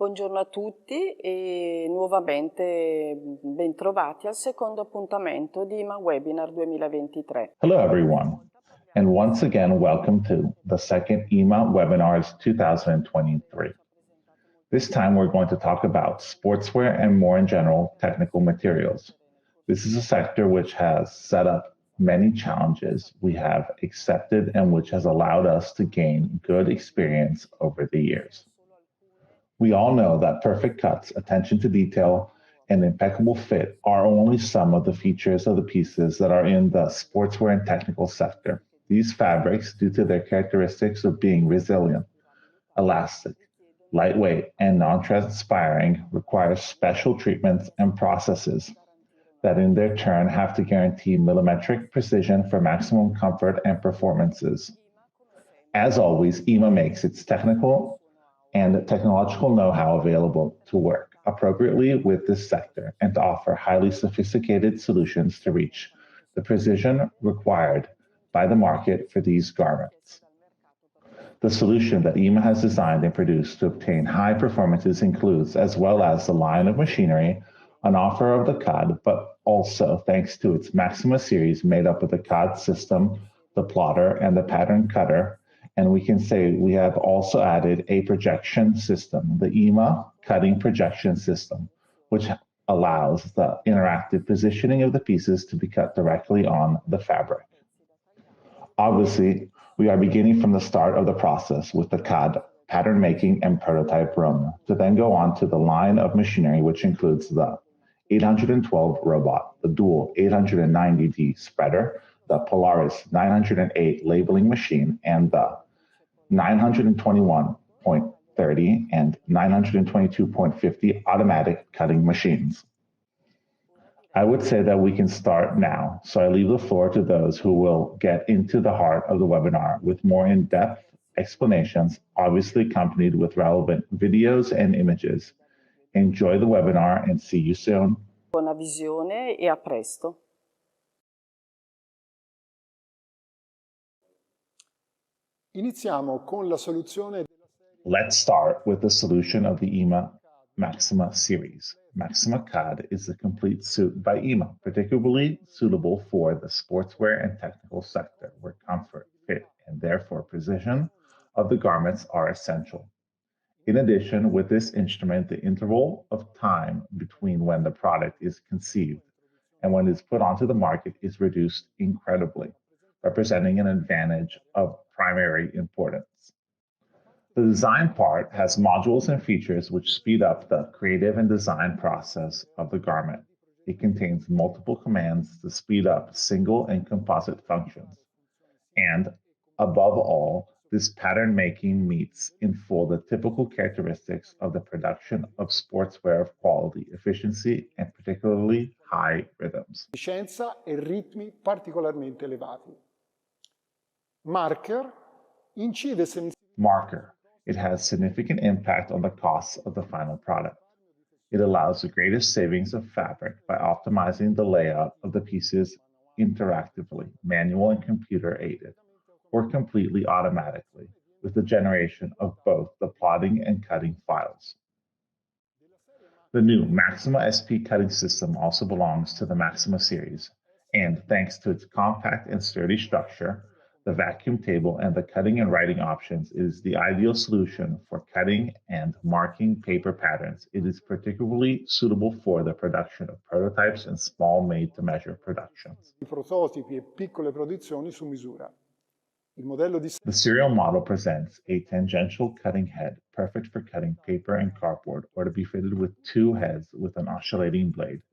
Buongiorno a tutti e nuovamente bentrovati al secondo appuntamento di IMA Webinar 2023. Hello everyone, and once again welcome to the second IMA Webinars 2023. This time we're going to talk about sportswear and more in general technical materials. This is a sector which has set up many challenges we have accepted and which has allowed us to gain good experience over the years. We all know that perfect cuts, attention to detail, and impeccable fit are only some of the features of the pieces that are in the sportswear and technical sector. These fabrics, due to their characteristics of being resilient, elastic, lightweight, and non-transpiring, require special treatments and processes that in their turn have to guarantee millimetric precision for maximum comfort and performances. As always, IMA makes its technical and technological know-how available to work appropriately with this sector and to offer highly sophisticated solutions to reach the precision required by the market for these garments. The solution that IMA has designed and produced to obtain high performances includes, as well as the line of machinery, an offer of the CAD, but also thanks to its Maxima series made up of the CAD system, the plotter, and the pattern cutter. And we can say we have also added a projection system, the IMA cutting projection system, which allows the interactive positioning of the pieces to be cut directly on the fabric. Obviously, we are beginning from the start of the process with the CAD pattern making and prototype run, to then go on to the line of machinery, which includes the 812 robot, the dual 890D spreader, the Polaris 908 labeling machine, and the 921.30 and 922.50 automatic cutting machines. I would say that we can start now, so I leave the floor to those who will get into the heart of the webinar with more in-depth explanations, obviously accompanied with relevant videos and images. Enjoy the webinar and see you soon. Buona visione e a presto. Iniziamo con la soluzione. Let's start with the solution of the IMA Maxima series. Maxima CAD is a complete suit by IMA, particularly suitable for the sportswear and technical sector, where comfort, fit, and therefore precision of the garments are essential. In addition, with this instrument, the interval of time between when the product is conceived and when it's put onto the market is reduced incredibly, representing an advantage of primary importance. The design part has modules and features which speed up the creative and design process of the garment. It contains multiple commands to speed up single and composite functions. And above all, this pattern making meets in full the typical characteristics of the production of sportswear of quality, efficiency, and particularly high rhythms. Efficienza e ritmi particolarmente elevati. Marker incide Marker. It has significant impact on the costs of the final product. It allows the greatest savings of fabric by optimizing the layout of the pieces interactively, manual and computer aided, or completely automatically, with the generation of both the plotting and cutting files. The new Maxima SP cutting system also belongs to the Maxima series, and thanks to its compact and sturdy structure, the vacuum table, and the cutting and writing options, is the ideal solution for cutting and marking paper patterns. It is particularly suitable for the production of prototypes and small made-to-measure productions. Prototipi e piccole produzioni su misura. Il modello di... The serial model presents a tangential cutting head, perfect for cutting paper and cardboard, or to be fitted with two heads with an oscillating blade,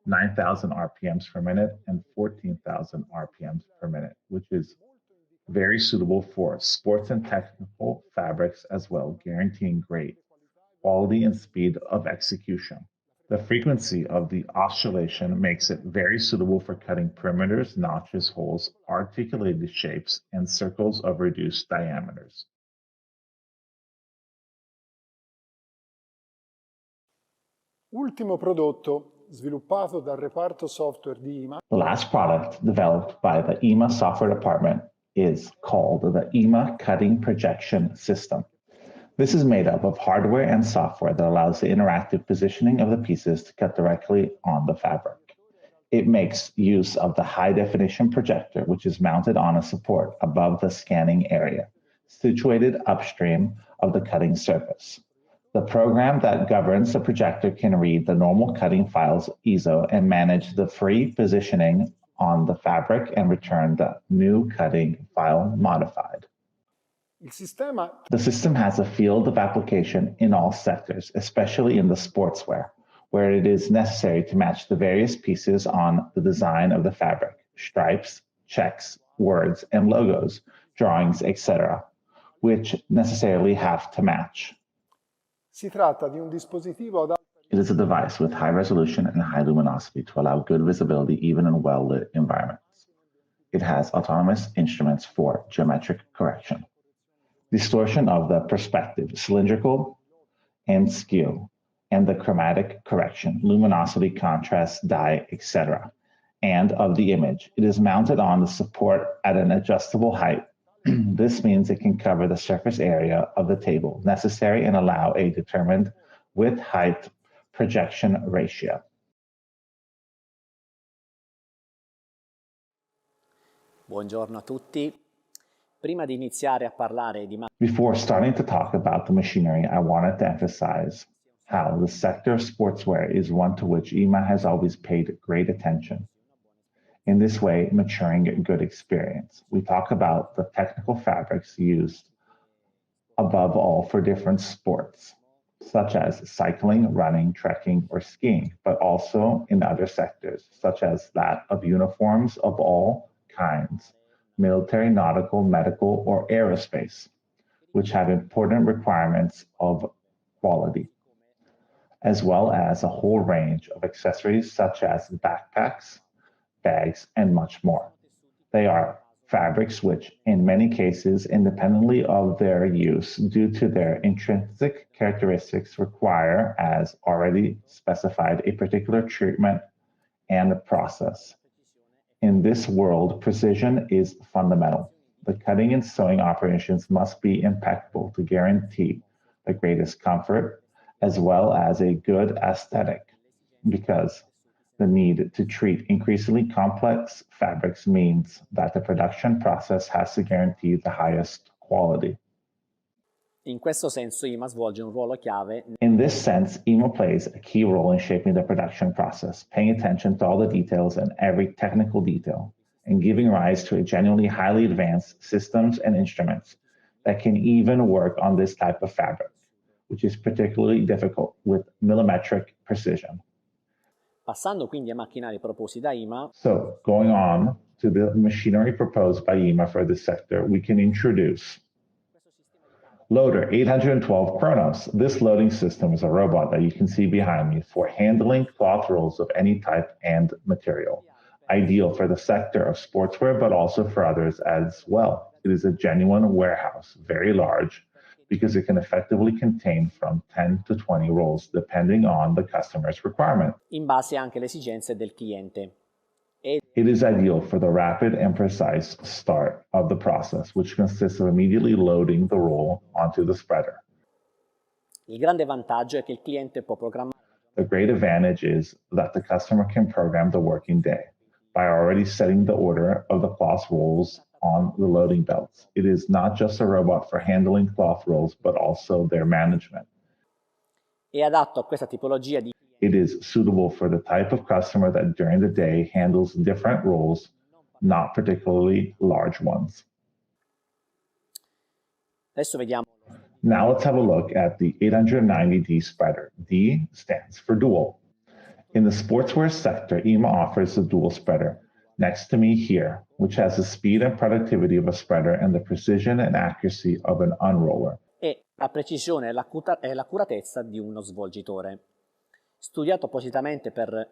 9,000 RPMs per minute and 14,000 RPMs per minute, which is very suitable for sports and technical fabrics as well, guaranteeing great quality and speed of execution. The frequency of the oscillation makes it very suitable for cutting perimeters, notches, holes, articulated shapes, and circles of reduced diameters. Ultimo prodotto sviluppato dal reparto software di IMA. The last product developed by the IMA software department is called the IMA Cutting Projection System. This is made up of hardware and software that allows the interactive positioning of the pieces to cut directly on the fabric. It makes use of the high-definition projector, which is mounted on a support above the scanning area, situated upstream of the cutting surface. The program that governs the projector can read the normal cutting files ISO and manage the free positioning on the fabric and return the new cutting file modified. The system has a field of application in all sectors, especially in the sportswear, where it is necessary to match the various pieces on the design of the fabric, stripes, checks, words, and logos, drawings, etc., which necessarily have to match. Si tratta di un dispositivo adatto. It is a device with high resolution and high luminosity to allow good visibility even in well-lit environments. It has autonomous instruments for geometric correction, distortion of the perspective, cylindrical and skew, and the chromatic correction, luminosity, contrast, dye, etc., and of the image. It is mounted on the support at an adjustable height. This means it can cover the surface area of the table necessary and allow a determined width-height projection ratio. Buongiorno a tutti. Prima di iniziare a parlare di Before starting to talk about the machinery, I wanted to emphasize how the sector of sportswear is one to which IMA has always paid great attention. In this way, maturing a good experience. We talk about the technical fabrics used above all for different sports, such as cycling, running, trekking, or skiing, but also in other sectors, such as that of uniforms of all kinds, military, nautical, medical, or aerospace, which have important requirements of quality, as well as a whole range of accessories such as backpacks, bags, and much more. They are fabrics which, in many cases, independently of their use due to their intrinsic characteristics, require, as already specified, a particular treatment and process. In this world, precision is fundamental. The cutting and sewing operations must be impeccable to guarantee the greatest comfort as well as a good aesthetic, because the need to treat increasingly complex fabrics means that the production process has to guarantee the highest quality. In questo senso IMA svolge un ruolo chiave. In this sense, IMA plays a key role in shaping the production process, paying attention to all the details and every technical detail, and giving rise to a genuinely highly advanced systems and instruments that can even work on this type of fabric, which is particularly difficult with millimetric precision. Passando quindi ai macchinari proposti da IMA. So, going on to the machinery proposed by IMA for this sector, we can introduce Loader 812 Chronos. This loading system is a robot that you can see behind me for handling cloth rolls of any type and material, ideal for the sector of sportswear, but also for others as well. It is a genuine warehouse, very large, because it can effectively contain from 10 to 20 rolls, depending on the customer's requirement. In base anche alle esigenze del cliente. It is ideal for the rapid and precise start of the process, which consists of immediately loading the roll onto the spreader. Il grande vantaggio è che il cliente può programmare. The great advantage is that the customer can program the working day by already setting the order of the cloth rolls on the loading belts. It is not just a robot for handling cloth rolls, but also their management. È adatto a questa tipologia di. It is suitable for the type of customer that during the day handles different rolls, not particularly large ones. Adesso vediamo. Now let's have a look at the 890D spreader. D stands for dual. In the sportswear sector, IMA offers the dual spreader next to me here, which has the speed and productivity of a spreader and the precision and accuracy of an unroller. E la precisione e l'accuratezza di uno svolgitore. Studiato appositamente per.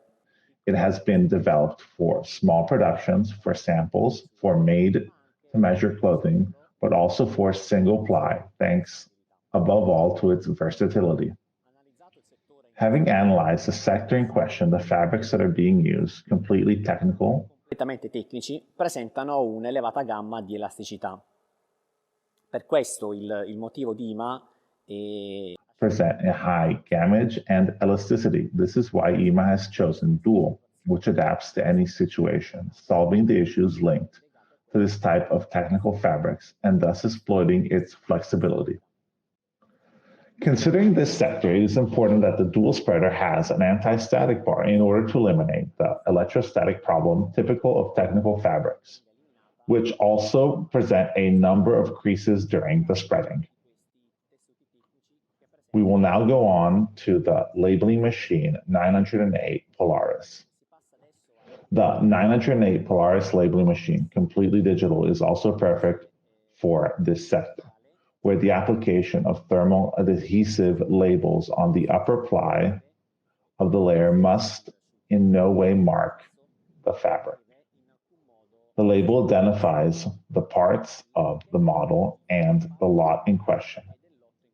It has been developed for small productions, for samples, for made-to-measure clothing, but also for single ply, thanks above all to its versatility. Having analyzed the sector in question, the fabrics that are being used, completely technical, Completamente tecnici, presentano un'elevata gamma di elasticità. Per questo il motivo di IMA present a high gamage and elasticity. This is why IMA has chosen Dual, which adapts to any situation, solving the issues linked to this type of technical fabrics and thus exploiting its flexibility. Considering this sector, it is important that the dual spreader has an anti-static bar in order to eliminate the electrostatic problem typical of technical fabrics, which also present a number of creases during the spreading. We will now go on to the labeling machine 908 Polaris. The 908 Polaris labeling machine, completely digital, is also perfect for this sector, where the application of thermal adhesive labels on the upper ply of the layer must in no way mark the fabric. The label identifies the parts of the model and the lot in question.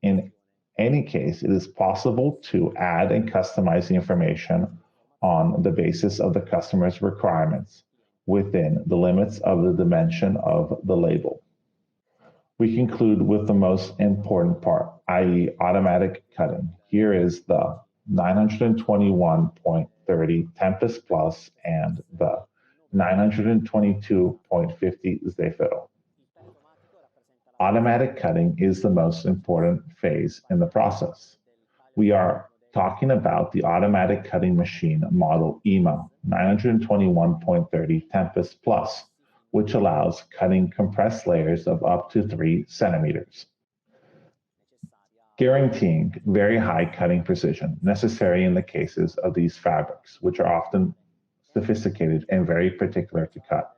In any case, it is possible to add and customize the information on the basis of the customer's requirements within the limits of the dimension of the label. We conclude with the most important part, i.e. automatic cutting. Here is the 921.30 Tempest Plus and the 922.50 Zefiro. Automatic cutting is the most important phase in the process. We are talking about the automatic cutting machine model IMA 921.30 Tempest Plus, which allows cutting compressed layers of up to 3 centimeters, guaranteeing very high cutting precision necessary in the cases of these fabrics, which are often sophisticated and very particular to cut.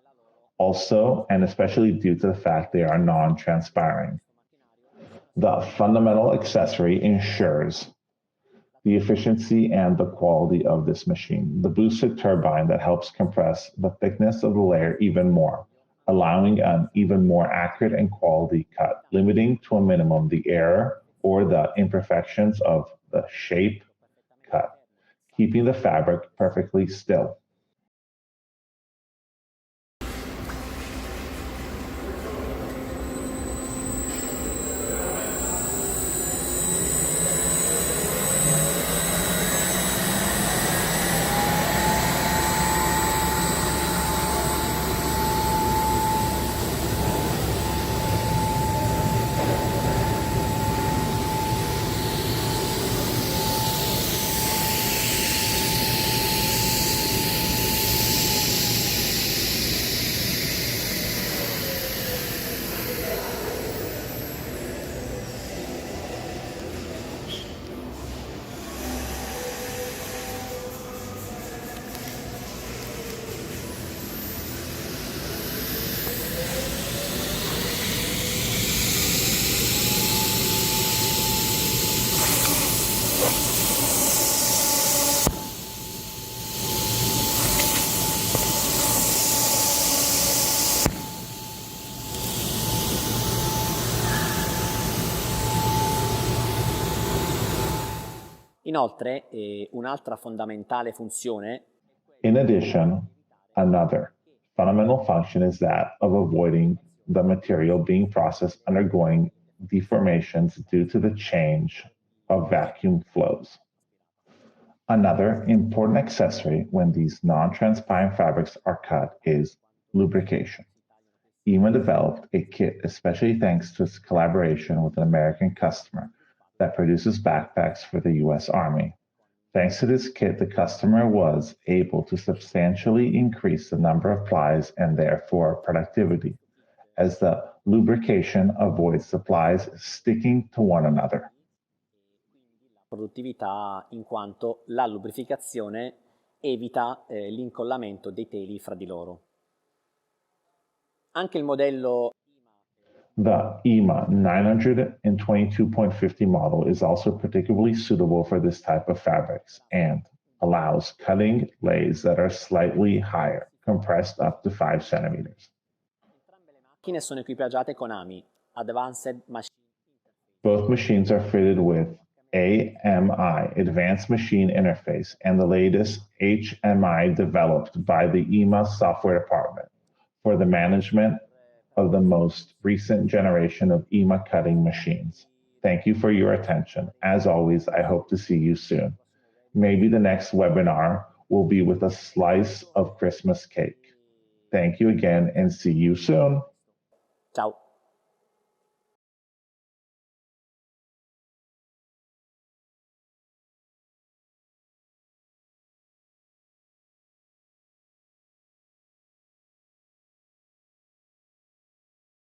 Also, and especially due to the fact they are non-transpiring. The fundamental accessory ensures the efficiency and the quality of this machine. The boosted turbine that helps compress the thickness of the layer even more, allowing an even more accurate and quality cut, limiting to a minimum the error or the imperfections of the shape cut, keeping the fabric perfectly still. Inoltre, un'altra fondamentale funzione. In addition, another fundamental function is that of avoiding the material being processed undergoing deformations due to the change of vacuum flows. Another important accessory when these non-transparent fabrics are cut is lubrication. IMA developed a kit, especially thanks to its collaboration with an American customer that produces backpacks for the U.S. Army. Thanks to this kit, the customer was able to substantially increase the number of plies and therefore productivity, as the lubrication avoids the plies sticking to one another. Produttività in quanto la lubrificazione evita l'incollamento dei teli fra di loro. Anche il modello The IMA 922.50 model is also particularly suitable for this type of fabrics and allows cutting lays that are slightly higher, compressed up to 5 centimeters. Entrambe le macchine sono equipaggiate con AMI, Advanced Machine. Both machines are fitted with AMI, Advanced Machine Interface, and the latest HMI developed by the IMA software department for the management of the most recent generation of IMA cutting machines. Thank you for your attention. As always, I hope to see you soon. Maybe the next webinar will be with a slice of Christmas cake. Thank you again and see you soon. Ciao.